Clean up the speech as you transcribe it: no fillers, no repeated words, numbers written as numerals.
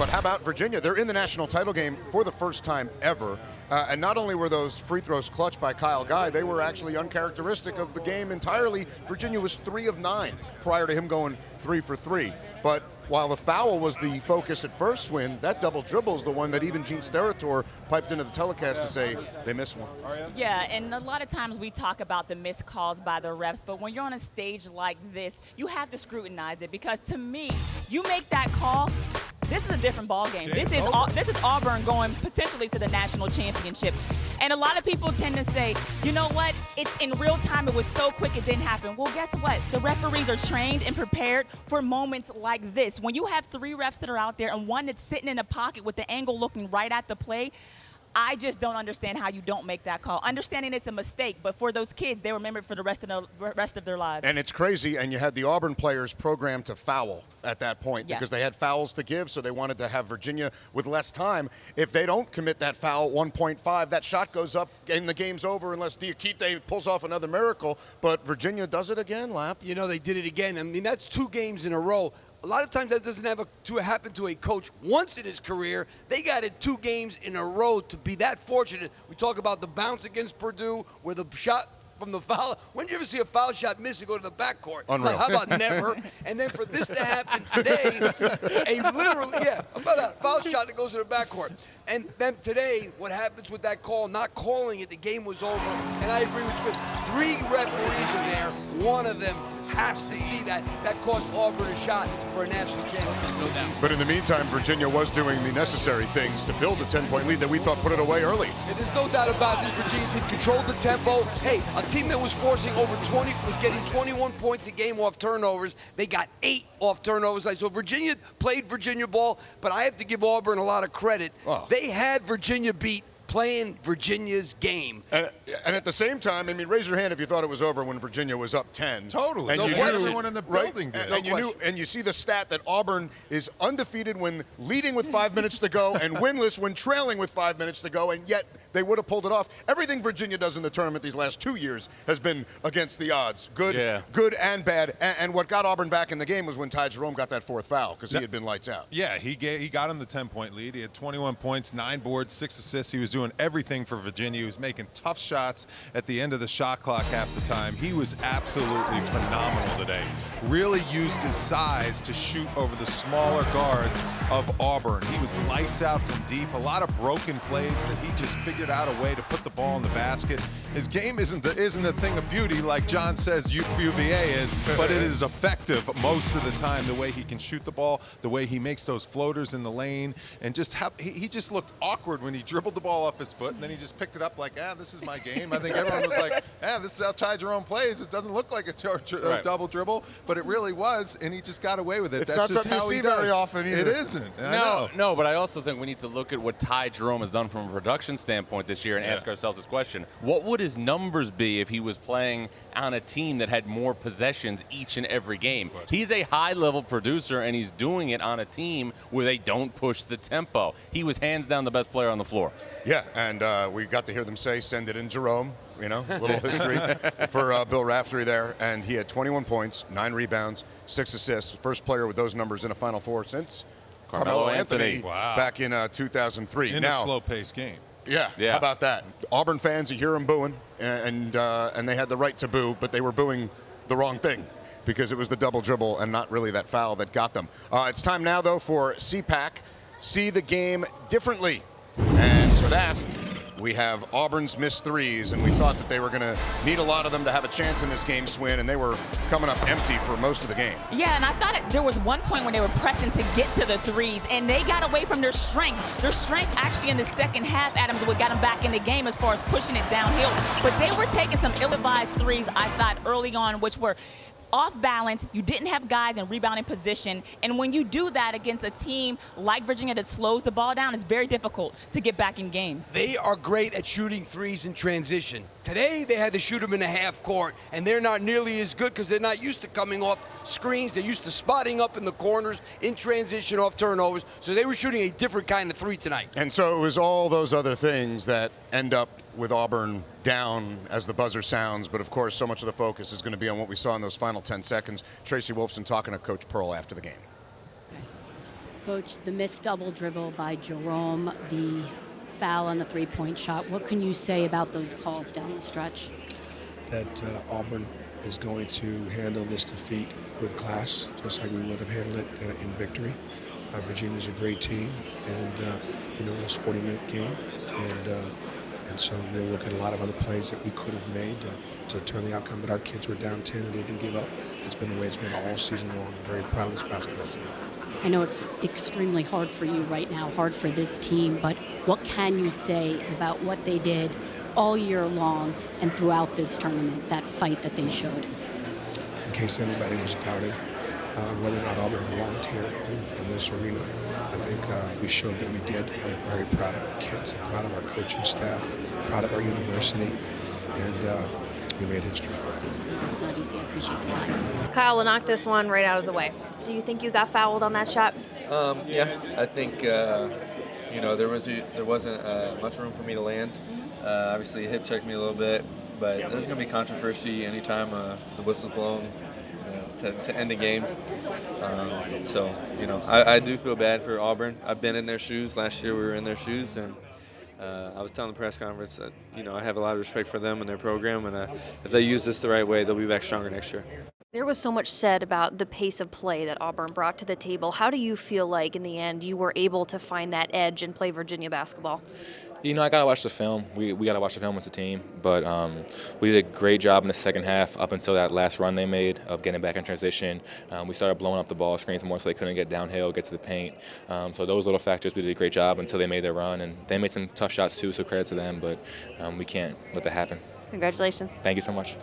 But how about Virginia? They're in the national title game for the first time ever. And not only were those free throws clutched by Kyle Guy, they were actually uncharacteristic of the game entirely. Virginia was 3 of 9 prior to him going 3 for 3. But while the foul was the focus at first, Swin, that double dribble is the one that even Gene Steratore piped into the telecast to say they missed one. Yeah, and a lot of times we talk about the missed calls by the refs, but when you're on a stage like this, you have to scrutinize it, because to me, you make that call, this is a different ball game. This is Auburn going potentially to the national championship. And a lot of people tend to say, you know what, it's in real time, it was so quick it didn't happen. Well, guess what? The referees are trained and prepared for moments like this. When you have 3 refs that are out there and one that's sitting in a pocket with the angle looking right at the play, I just don't understand how you don't make that call. Understanding it's a mistake, but for those kids, they remember it for the rest of their lives. And it's crazy, and you had the Auburn players programmed to foul at that point because they had fouls to give, so they wanted to have Virginia with less time. If they don't commit that foul at 1.5, that shot goes up and the game's over unless Diakite pulls off another miracle. But Virginia does it again, Lap. You know, they did it again. I mean, that's 2 games in a row. A lot of times that doesn't happen to a coach once in his career. They got it 2 games in a row to be that fortunate. We talk about the bounce against Purdue where the shot from the foul. When did you ever see a foul shot miss and go to the backcourt? Unreal. Like, how about never? And then for this to happen today, a foul shot that goes to the backcourt. And then today, what happens with that call, not calling it, the game was over. And I agree with Smith. 3 referees in there. One of them has to see that. That cost Auburn a shot for a national championship, no doubt. But in the meantime, Virginia was doing the necessary things to build a 10-point lead that we thought put it away early. And there's no doubt about this. Virginia team controlled the tempo. Hey, a team that was forcing over 20, was getting 21 points a game off turnovers. They got 8 off turnovers. So Virginia played Virginia ball, but I have to give Auburn a lot of credit. Oh. They had Virginia beat playing Virginia's game. And at the same time, I mean, raise your hand if you thought it was over when Virginia was up 10. Totally. And Everyone in the building did. And you see the stat that Auburn is undefeated when leading with 5 minutes to go and winless when trailing with 5 minutes to go, and yet they would have pulled it off. Everything Virginia does in the tournament these last 2 years has been against the odds, good and bad. And what got Auburn back in the game was when Ty Jerome got that 4th foul because he had been lights out. Yeah, he got him the 10-point lead. He had 21 points, 9 boards, 6 assists. He was doing everything for Virginia. He was making tough shots at the end of the shot clock half the time. He was absolutely phenomenal today. Really used his size to shoot over the smaller guards of Auburn. He was lights out from deep. A lot of broken plays that he just figured out a way to put the ball in the basket. His game isn't a thing of beauty like John says UVA is, but it is effective most of the time, the way he can shoot the ball, the way he makes those floaters in the lane, and just how he just looked awkward when he dribbled the ball off his foot, and then he just picked it up like, this is my game. I think everyone was like, this is how Ty Jerome plays. It doesn't look like a double dribble, but it really was, and he just got away with it. It's That's not just something how you he see does. very often either. It isn't. No, but I also think we need to look at what Ty Jerome has done from a production standpoint this year and ask ourselves this question. What would his numbers be if he was playing on a team that had more possessions each and every game? He's a high-level producer, and he's doing it on a team where they don't push the tempo. He was hands down the best player on the floor. Yeah, and we got to hear them say, send it in, Jerome. You know, a little history for Bill Raftery there. And he had 21 points, 9 rebounds, 6 assists. First player with those numbers in a Final Four since Carmelo Anthony back in 2003. In a slow-paced game. Yeah, how about that? Auburn fans, you hear them booing, and they had the right to boo, but they were booing the wrong thing because it was the double dribble and not really that foul that got them. It's time now, though, for CPAC, See the Game Differently. And for that, we have Auburn's missed threes, and we thought that they were going to need a lot of them to have a chance in this game, Swin, and they were coming up empty for most of the game. Yeah, and I thought there was one point when they were pressing to get to the threes, and they got away from their strength. Their strength actually in the second half, Adams, what got them back in the game as far as pushing it downhill. But they were taking some ill-advised threes, I thought, early on, which were off balance. You didn't have guys in rebounding position, and when you do that against a team like Virginia that slows the ball down, it's very difficult to get back in games. They are great at shooting threes in transition. Today they had to shoot them in the half court, and they're not nearly as good because they're not used to coming off screens. They're used to spotting up in the corners in transition off turnovers, so they were shooting a different kind of three tonight. And so it was all those other things that end up with Auburn down as the buzzer sounds, but of course so much of the focus is going to be on what we saw in those final 10 seconds. Tracy Wolfson talking to Coach Pearl after the game. Coach, the missed double dribble by Jerome, the foul on the three-point shot. What can you say about those calls down the stretch? That Auburn is going to handle this defeat with class, just like we would have handled it in victory. Virginia's a great team, and it was a 40-minute game, and so we'll look at a lot of other plays that we could have made to turn the outcome. But our kids were down 10 and they didn't give up. It's been the way it's been all season long. I'm very proud of this basketball team. I know it's extremely hard for you right now, hard for this team, but what can you say about what they did all year long and throughout this tournament, that fight that they showed? In case anybody was doubting whether or not Auburn belonged here in this arena, I think we showed that we did. I'm very proud of our kids, proud of our coaching staff, proud of our university, and we made history. It's not easy. I appreciate the time. Kyle will knock this one right out of the way. Do you think you got fouled on that shot? Yeah, I think there wasn't much room for me to land. Obviously, hip checked me a little bit, but there's going to be controversy anytime the whistle's blown to end the game. I do feel bad for Auburn. I've been in their shoes. Last year we were in their shoes, and I was telling the press conference that I have a lot of respect for them and their program, and if they use this the right way, they'll be back stronger next year. There was so much said about the pace of play that Auburn brought to the table. How do you feel like, in the end, you were able to find that edge and play Virginia basketball? I got to watch the film. We got to watch the film as a team. But we did a great job in the second half up until that last run they made of getting back in transition. We started blowing up the ball screens more so they couldn't get downhill, get to the paint. So those little factors, we did a great job until they made their run. And they made some tough shots too, so credit to them. But we can't let that happen. Congratulations. Thank you so much.